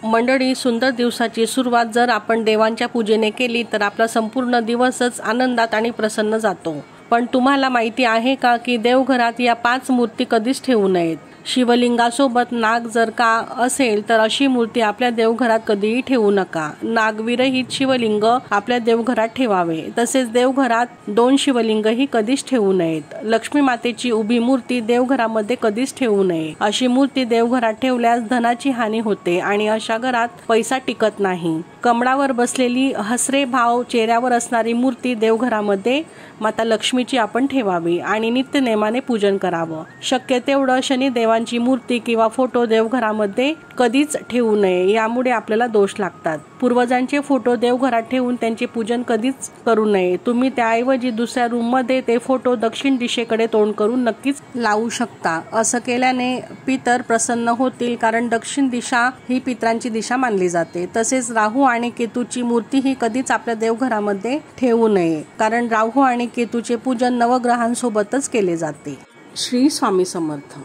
मंडळी, सुंदर दिवसाची सुरुवात जर आपण देवांच्या पूजेने केली तर आपला संपूर्ण दिवसच आनंदात आणि प्रसन्न जातो। पण तुम्हाला माहिती आहे का की देवघरात या 5 मूर्ती कधीच ठेवू नयेत। शिवलिंगासोबत नाग जर का असेल तर अशी मूर्ती आपल्या देवघरात कधीही ठेवू नका। नागविरहित शिवलिंग आपल्या देवघरात ठेवावे। तसेच देवघरात 2 शिवलिंगही कधीच ठेवू नयेत। लक्ष्मी मातेची उभी मूर्ती देवघरामध्ये कधीच ठेवू नये। अशी मूर्ती देवघरात ठेवल्यास धनाची हानी होते आणि अशा घरात पैसा टिकत नाही। कमळावर बसलेली हसरे भाव चेहऱ्यावर असणारी मूर्ती देवघरामध्ये माता लक्ष्मीची आपण ठेवावी आणि नित्यनेमाने पूजन करावं। शक्य तेवढं शनिदेवांची मूर्ती किंवा फोटो देवघरामध्ये कधीच ठेवू नये, यामुळे आपल्याला दोष लागतात। पूर्वजांचे फोटो देवघरात ठेवून त्यांचे पूजन कधीच करू नये। तुम्ही त्याऐवजी दुसऱ्या रूममध्ये ते फोटो दक्षिण दिशेकडे तोंड करून नक्कीच लावू शकता। असं केल्याने पितर प्रसन्न होतील, कारण दक्षिण दिशा ही पितरांची दिशा मानली जाते। तसेच राहू आणि केतूची मूर्ती ही कधीच आपल्या देवघरामध्ये ठेवू नये, कारण राहू आणि केतूचे पूजन नवग्रहांसोबतच केले जाते। श्री स्वामी समर्थ।